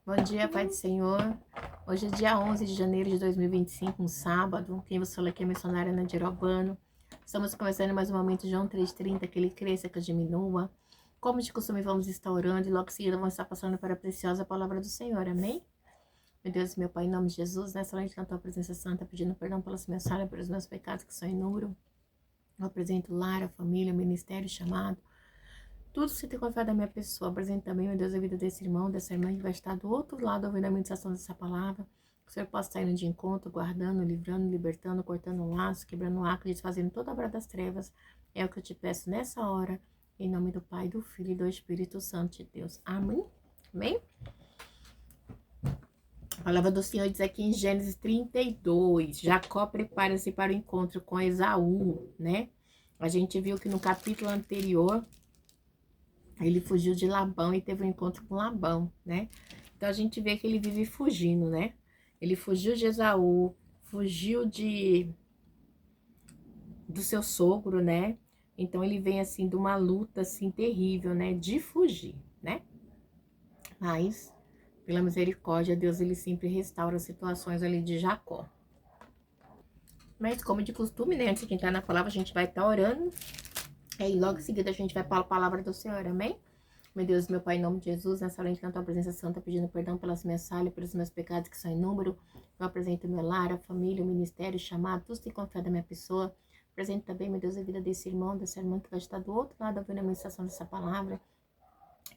Bom dia, Pai do Senhor. Hoje é dia 11 de janeiro de 2025, um sábado. Quem você fala aqui é a missionária Nadir Albano. Estamos começando mais um momento, João 3,30, que ele cresça, que eu diminua. Como de costume, vamos estar orando e logo em seguida vamos estar passando para a preciosa palavra do Senhor, amém? Meu Deus, meu Pai, em nome de Jesus, nessa noite cantou a presença santa, pedindo perdão pelas minhas falhas, pelos meus pecados que são em número. Eu apresento lar, a família, o ministério, chamado. Tudo que você tem confiado da minha pessoa, apresenta também, meu Deus, a vida desse irmão, dessa irmã que vai estar do outro lado ouvindo a meditação dessa palavra. Que o Senhor possa estar indo de encontro, guardando, livrando, libertando, cortando um laço, quebrando um arco, desfazendo toda a obra das trevas. É o que eu te peço nessa hora, em nome do Pai, do Filho e do Espírito Santo de Deus. Amém? Amém? A palavra do Senhor diz aqui em Gênesis 32, Jacó prepara-se para o encontro com Esaú, né? A gente viu que no capítulo anterior ele fugiu de Labão e teve um encontro com Labão, né? Então a gente vê que ele vive fugindo, né? Ele fugiu de Esaú, fugiu do seu sogro, né? Então ele vem assim de uma luta assim terrível, né? De fugir, né? Mas pela misericórdia, Deus ele sempre restaura as situações ali de Jacó. Mas como de costume, né? Antes de entrar na palavra, a gente vai estar orando. E logo em seguida a gente vai para a palavra do Senhor, amém? Meu Deus, meu Pai, em nome de Jesus, nessa hora na tua presença santa, pedindo perdão pelas minhas falhas, pelos meus pecados que são em número. Eu apresento meu lar, a família, o ministério, o chamado, tudo se confia da minha pessoa. Apresento também, meu Deus, a vida desse irmão, dessa irmã que vai estar do outro lado ouvindo a ministração dessa palavra.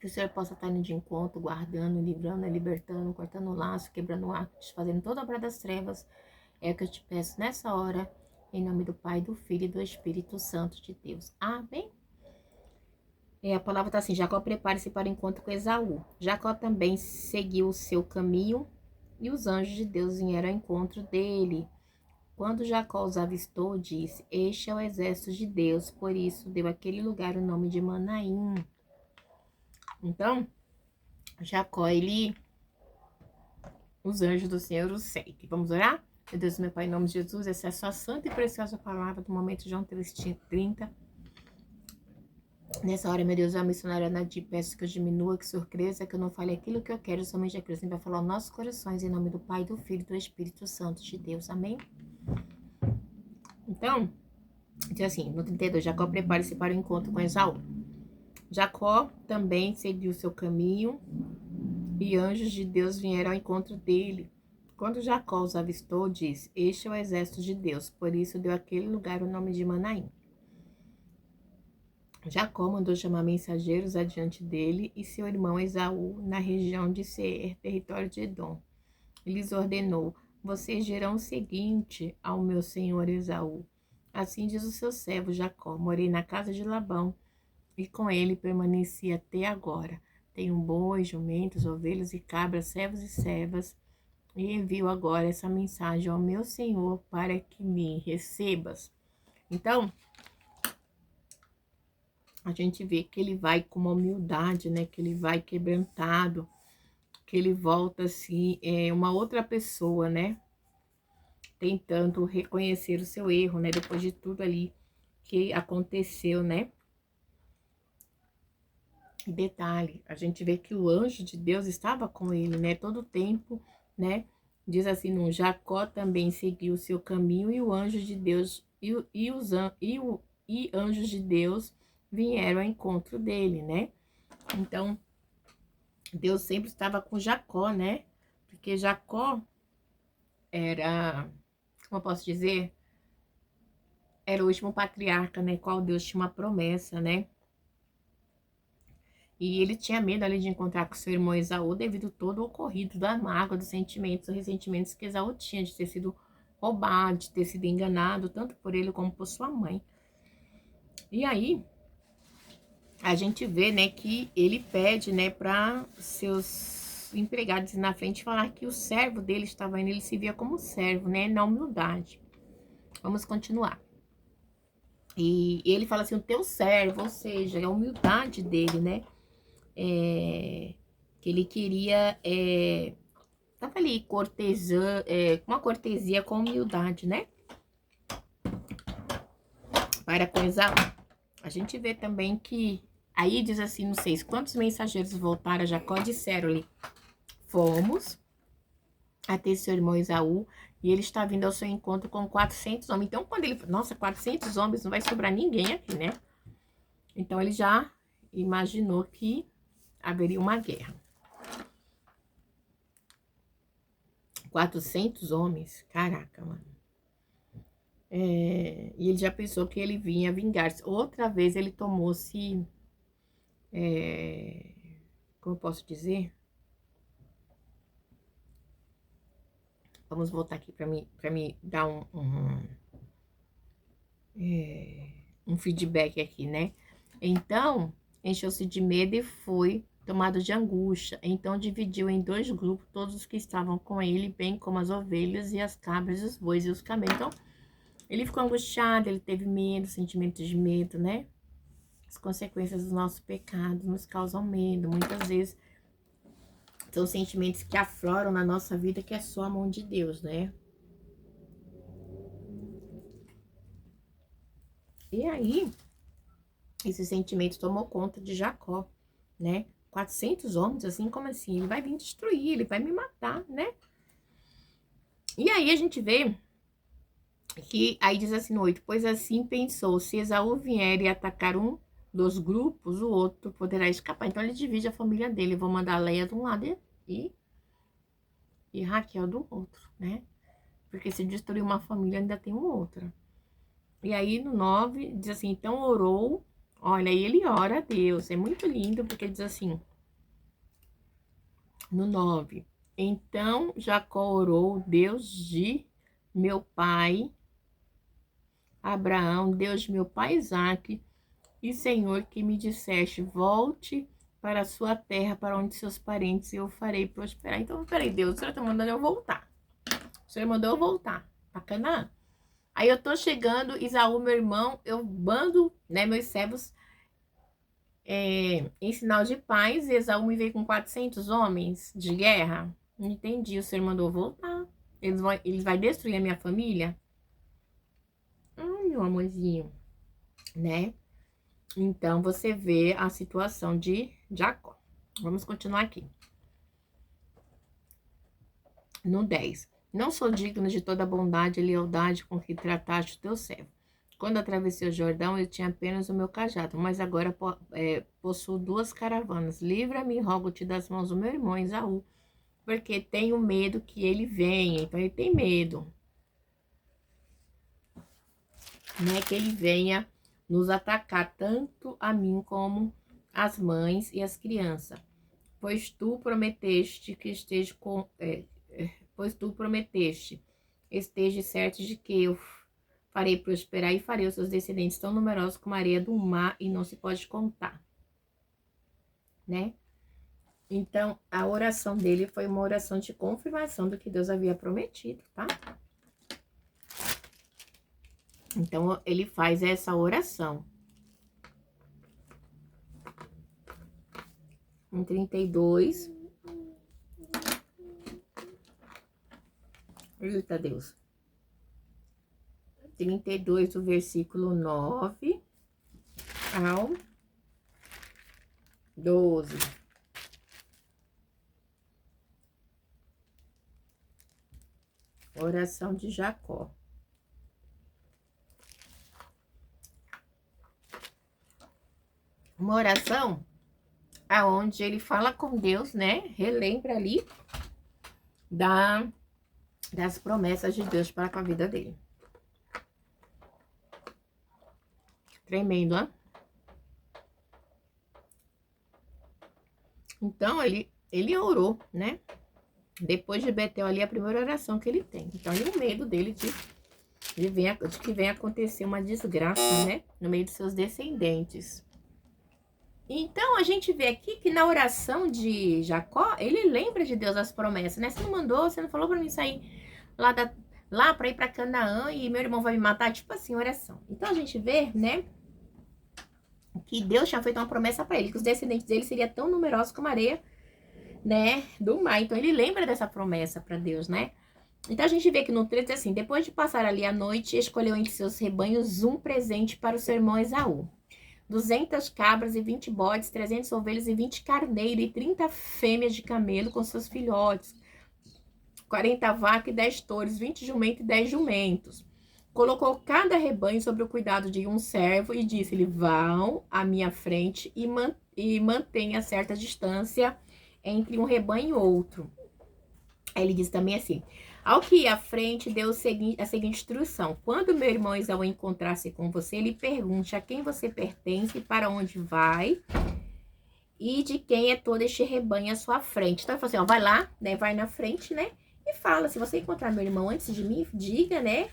Que o Senhor possa estar indo de encontro, guardando, livrando, libertando, cortando o laço, quebrando o arco, desfazendo toda a obra das trevas. É o que eu te peço nessa hora, em nome do Pai, do Filho e do Espírito Santo de Deus. Amém? A palavra está assim, Jacó prepare-se para o encontro com Esaú. Jacó também seguiu o seu caminho e os anjos de Deus vieram ao encontro dele. Quando Jacó os avistou, disse, este é o exército de Deus, por isso deu àquele lugar o nome de Manaim. Então, Jacó, os anjos do Senhor o seguem. Vamos orar? Meu Deus, meu Pai, em nome de Jesus, essa é a sua santa e preciosa palavra do momento João 3,30. Nessa hora, meu Deus, a missionária Nadir, peço que eu diminua, que o Senhor cresça, que eu não fale aquilo que eu quero, somente aquilo que o Senhor vai falar aos nossos corações, em nome do Pai, do Filho e do Espírito Santo de Deus. Amém? Então, diz assim, no 32, Jacó prepare-se para o encontro com Esaú. Jacó também seguiu seu caminho e anjos de Deus vieram ao encontro dele. Quando Jacó os avistou, disse, este é o exército de Deus, por isso deu àquele lugar o nome de Manaim. Jacó mandou chamar mensageiros adiante dele e seu irmão Esaú, na região de Seir, território de Edom. Ele lhes ordenou, vocês dirão o seguinte ao meu senhor Esaú. Assim diz o seu servo Jacó, morei na casa de Labão e com ele permaneci até agora. Tenho bois, jumentos, ovelhas e cabras, servos e servas, e envio agora essa mensagem ao meu senhor para que me recebas. Então, a gente vê que ele vai com uma humildade, né? Que ele vai quebrantado, que ele volta assim, uma outra pessoa, né? Tentando reconhecer o seu erro, né? Depois de tudo ali que aconteceu, né? E detalhe, a gente vê que o anjo de Deus estava com ele, né? Todo o tempo, né? Diz assim, no Jacó também seguiu o seu caminho e o anjo de Deus e anjos de Deus vieram ao encontro dele, né? Então, Deus sempre estava com Jacó, né? Porque Jacó era, como eu posso dizer, era o último patriarca, né? Qual Deus tinha uma promessa, né? E ele tinha medo ali de encontrar com seu irmão Esaú devido todo o ocorrido da mágoa, dos sentimentos, dos ressentimentos que Esaú tinha de ter sido roubado, de ter sido enganado, tanto por ele como por sua mãe. E aí, a gente vê, né, que ele pede, né, para seus empregados na frente falar que o servo dele estava indo, ele se via como servo, né, na humildade. Vamos continuar. E ele fala assim, o teu servo, ou seja, a humildade dele, né, que ele queria, tava ali cortesã, uma cortesia com humildade, né, para com Esaú. A gente vê também que, aí diz assim, não sei, quantos mensageiros voltaram a Jacó disseram-lhe, fomos até seu irmão Esaú, e ele está vindo ao seu encontro com 400 homens. Então, quando ele... Nossa, 400 homens, não vai sobrar ninguém aqui, né? Então, ele já imaginou que haveria uma guerra. 400 homens? Caraca, mano. E ele já pensou que ele vinha vingar-se. Outra vez ele tomou-se... como eu posso dizer? Vamos voltar aqui para me dar um feedback aqui, né? Então, encheu-se de medo e foi tomado de angústia. Então, dividiu em 2 grupos todos os que estavam com ele, bem como as ovelhas e as cabras, os bois e os camelos. Então, ele ficou angustiado, ele teve medo, sentimento de medo, né? As consequências dos nossos pecados nos causam medo. Muitas vezes são sentimentos que afloram na nossa vida, que é só a mão de Deus, né? E aí, esse sentimento tomou conta de Jacó, né? 400 homens, assim, como assim? Ele vai vir destruir, ele vai me matar, né? E aí a gente vê que, aí diz assim no 8, pois assim pensou, se Esaú vier e atacar um dos grupos, o outro poderá escapar. Então ele divide a família dele, vou mandar Leia de um lado e Raquel do outro, né? Porque se destruir uma família, ainda tem uma outra. E aí no 9, diz assim, então orou, olha, aí ele ora a Deus, é muito lindo, porque diz assim, no 9, então Jacó orou, Deus de meu pai Abraão, Deus de meu pai Isaque, e Senhor, que me disseste, volte para a sua terra, para onde seus parentes eu farei prosperar. Então, peraí, Deus, o Senhor tá mandando eu voltar. O Senhor mandou eu voltar para Canaã. Aí eu tô chegando, Isaú, meu irmão, eu bando, né, meus servos em sinal de paz, e Esaú me veio com 400 homens de guerra. Não entendi, o Senhor mandou eu voltar. Eles vão destruir a minha família? Meu amorzinho, né? Então, você vê a situação de Jacó. Vamos continuar aqui. No 10. Não sou digno de toda a bondade e lealdade com que trataste o teu servo. Quando atravessei o Jordão, eu tinha apenas o meu cajado, mas agora possuo 2 caravanas. Livra-me, rogo-te das mãos do meu irmão Esaú, porque tenho medo que ele venha. Então, ele tem medo, né? Que ele venha nos atacar, tanto a mim como as mães e as crianças. Pois tu prometeste que esteja esteja certo de que eu farei prosperar e farei os seus descendentes tão numerosos como a areia do mar, e não se pode contar, né? Então, a oração dele foi uma oração de confirmação do que Deus havia prometido, tá? Então, ele faz essa oração. Em 32. Eita, Deus. 32, do versículo 9 ao 12. Oração de Jacó. Uma oração aonde ele fala com Deus, né? Relembra ali das promessas de Deus para com a vida dele. Tremendo, né? Então, ele orou, né? Depois de Betel ali, a primeira oração que ele tem. Então, ele o medo dele de que venha acontecer uma desgraça, né? No meio de seus descendentes. Então, a gente vê aqui que na oração de Jacó, ele lembra de Deus as promessas, né? Você não mandou, você não falou pra mim sair lá pra ir pra Canaã e meu irmão vai me matar? Tipo assim, oração. Então, a gente vê, né? Que Deus tinha feito uma promessa pra ele, que os descendentes dele seriam tão numerosos como a areia, né? Do mar. Então, ele lembra dessa promessa pra Deus, né? Então, a gente vê que no 13, assim, depois de passar ali a noite, escolheu entre seus rebanhos um presente para o seu irmão Esaú. 200 cabras e 20 bodes, 300 ovelhas e 20 carneiros e 30 fêmeas de camelo com seus filhotes, 40 vacas e 10 touros, 20 jumentos e 10 jumentos. Colocou cada rebanho sob o cuidado de um servo e disse-lhe: vão à minha frente e mantenha certa distância entre um rebanho e outro. Aí ele diz também assim: ao que ia à frente, deu a seguinte instrução: quando meu irmão Esaú encontrar-se com você, ele pergunte a quem você pertence, para onde vai e de quem é todo este rebanho à sua frente. Então ele falou assim: ó, vai lá, né? Vai na frente, né? E fala: se você encontrar meu irmão antes de mim, diga, né?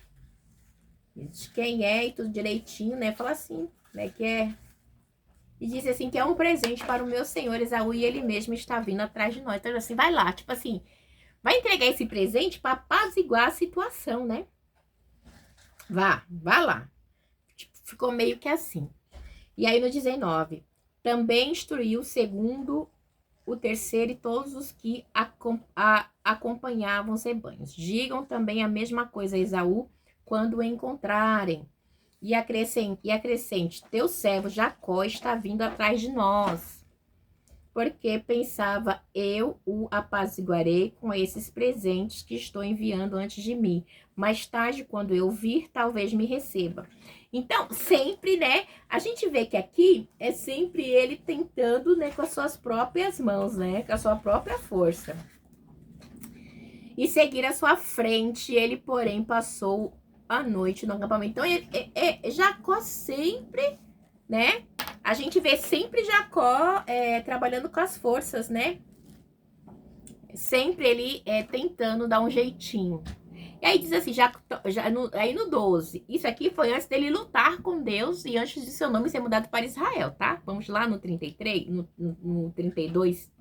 De quem é e tudo direitinho, né? Fala assim, né? Que é. E disse assim: que é um presente para o meu senhor Esaú e ele mesmo está vindo atrás de nós. Então assim, vai lá, tipo assim, vai entregar esse presente para apaziguar a situação, né? Vá lá. Tipo, ficou meio que assim. E aí no 19, também instruiu o segundo, o terceiro e todos os que acompanhavam os rebanhos. Digam também a mesma coisa a Esaú quando o encontrarem. E acrescente, teu servo Jacó está vindo atrás de nós. Porque pensava, eu o apaziguarei com esses presentes que estou enviando antes de mim. Mais tarde, quando eu vir, talvez me receba. Então, sempre, né? A gente vê que aqui é sempre ele tentando, né, com as suas próprias mãos, né? Com a sua própria força. E seguir à sua frente, ele, porém, passou a noite no acampamento. Então, Jacó sempre, né? A gente vê sempre Jacó trabalhando com as forças, né? Sempre ele tentando dar um jeitinho. E aí diz assim, aí no 12, isso aqui foi antes dele lutar com Deus e antes de seu nome ser mudado para Israel, tá? Vamos lá no 33, no 32,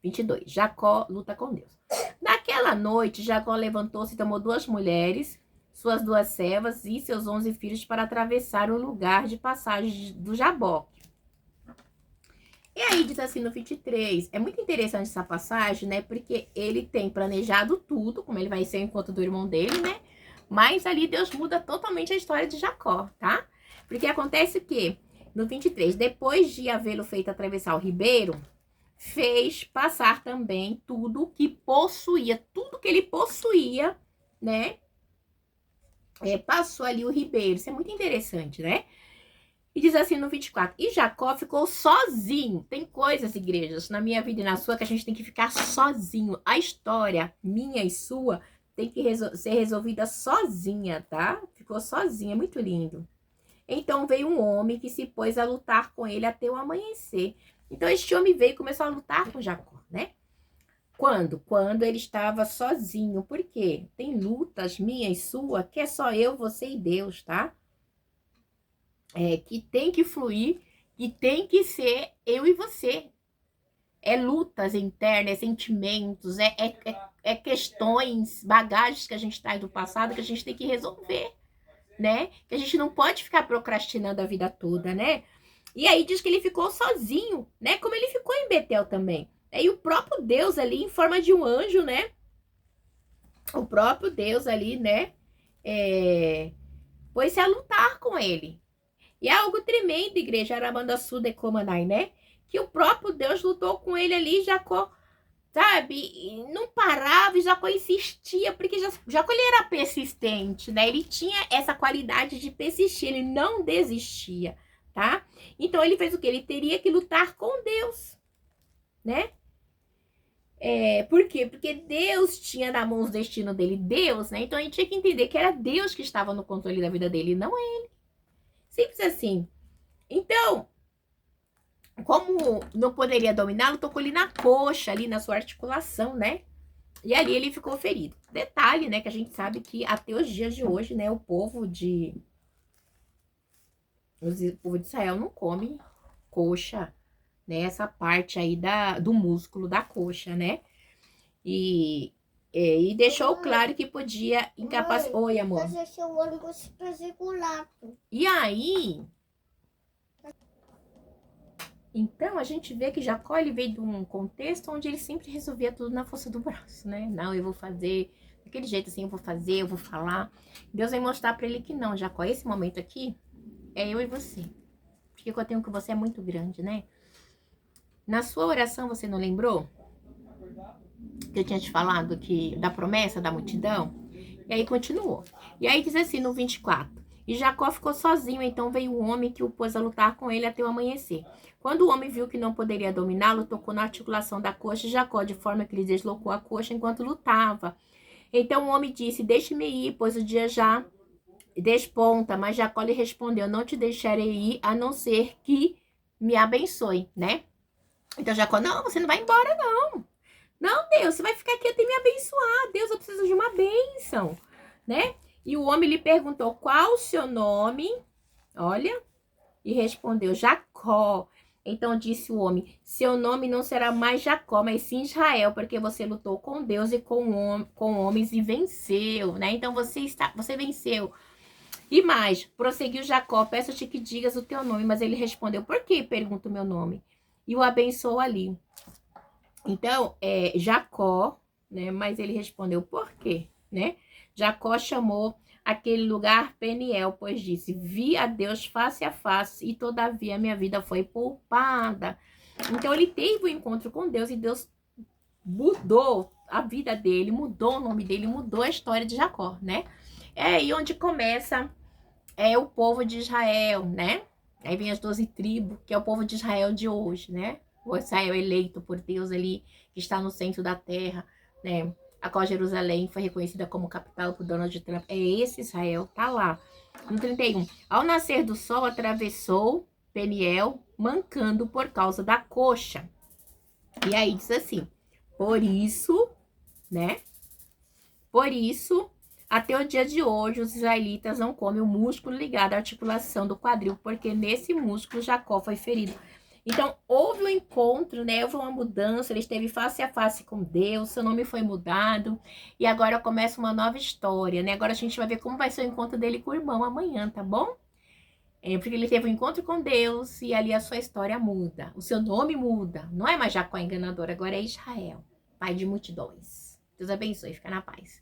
22. Jacó luta com Deus. Naquela noite, Jacó levantou-se e tomou 2 mulheres, suas 2 servas e seus 11 filhos para atravessar o lugar de passagem do Jaboque. E aí diz assim no 23, é muito interessante essa passagem, né? Porque ele tem planejado tudo, como ele vai ser o encontro do irmão dele, né? Mas ali Deus muda totalmente a história de Jacó, tá? Porque acontece o quê? No 23, depois de havê-lo feito atravessar o ribeiro, fez passar também tudo que possuía, tudo que ele possuía, né? Passou ali o ribeiro. Isso é muito interessante, né? E diz assim no 24, e Jacó ficou sozinho. Tem coisas, igrejas, na minha vida e na sua, que a gente tem que ficar sozinho. A história, minha e sua, tem que ser resolvida sozinha, tá? Ficou sozinha, muito lindo. Então veio um homem que se pôs a lutar com ele até o amanhecer. Então este homem veio e começou a lutar com Jacó, né? Quando? Quando ele estava sozinho. Por quê? Tem lutas minha e sua que é só eu, você e Deus, tá? Que tem que fluir, que tem que ser eu e você. É lutas internas, é sentimentos, é questões, bagagens que a gente traz do passado que a gente tem que resolver, né? Que a gente não pode ficar procrastinando a vida toda, né? E aí diz que ele ficou sozinho, né? Como ele ficou em Betel também. E o próprio Deus ali, em forma de um anjo, né? O próprio Deus ali, né? Pôs-se a lutar com ele. E é algo tremendo, igreja, Arabanda Sul de Comanai, né? Que o próprio Deus lutou com ele ali, Jacó, sabe? E não parava, e Jacó insistia, porque Jacó ele era persistente, né? Ele tinha essa qualidade de persistir, ele não desistia, tá? Então ele fez o quê? Ele teria que lutar com Deus, né? Por quê? Porque Deus tinha na mão o destino dele, Deus, né? Então a gente tinha que entender que era Deus que estava no controle da vida dele, não ele. Simples assim. Então, como não poderia dominá-lo, tocou ali na coxa, ali na sua articulação, né? E ali ele ficou ferido. Detalhe, né, que a gente sabe que até os dias de hoje, né, o povo de Israel não come coxa, né? Essa parte aí do músculo da coxa, né? E deixou claro que podia incapacitar. Oi, amor. E aí, então a gente vê que Jacó ele veio de um contexto onde ele sempre resolvia tudo na força do braço, né? Não, eu vou fazer daquele jeito assim, eu vou falar. Deus vai mostrar para ele que não, Jacó, esse momento aqui é eu e você. Porque eu tenho com você é muito grande, né? Na sua oração, você não lembrou? Que eu tinha te falado que da promessa da multidão? E aí continuou. E aí diz assim no 24. E Jacó ficou sozinho, então veio um homem que o pôs a lutar com ele até o amanhecer. Quando o homem viu que não poderia dominá-lo, tocou na articulação da coxa de Jacó, de forma que ele deslocou a coxa enquanto lutava. Então o homem disse, deixe-me ir, pois o dia já desponta. Mas Jacó lhe respondeu, não te deixarei ir, a não ser que me abençoe, né? Então Jacó, não, você não vai embora, não. Não, Deus, você vai ficar aqui até me abençoar. Deus, eu preciso de uma bênção, né? E o homem lhe perguntou, qual o seu nome? Olha, e respondeu, Jacó. Então disse o homem, seu nome não será mais Jacó, mas sim Israel, porque você lutou com Deus e com homens e venceu, né? Então você venceu. E mais, prosseguiu Jacó, peço-te que digas o teu nome, mas ele respondeu, por que pergunta o meu nome? E o abençoou ali. Então, Jacó, né? Mas ele respondeu, por quê? Né? Jacó chamou aquele lugar Peniel, pois disse, vi a Deus face a face e todavia minha vida foi poupada. Então, ele teve um encontro com Deus e Deus mudou a vida dele, mudou o nome dele, mudou a história de Jacó, né? É aí onde começa o povo de Israel, né? Aí vem as 12 tribos, que é o povo de Israel de hoje, né? O Israel eleito por Deus ali, que está no centro da terra, né? A qual Jerusalém foi reconhecida como capital por Donald Trump. É esse Israel, tá lá. No 31. Ao nascer do sol, atravessou Peniel, mancando por causa da coxa. E aí diz assim, por isso, né? Por isso, até o dia de hoje, os israelitas não comem o músculo ligado à articulação do quadril, porque nesse músculo Jacó foi ferido. Então, houve um encontro, né? Houve uma mudança, ele esteve face a face com Deus, seu nome foi mudado, e agora começa uma nova história, né? Agora a gente vai ver como vai ser o encontro dele com o irmão amanhã, tá bom? Porque ele teve um encontro com Deus e ali a sua história muda, o seu nome muda. Não é mais Jacó enganador, agora é Israel, pai de multidões. Deus abençoe, fica na paz.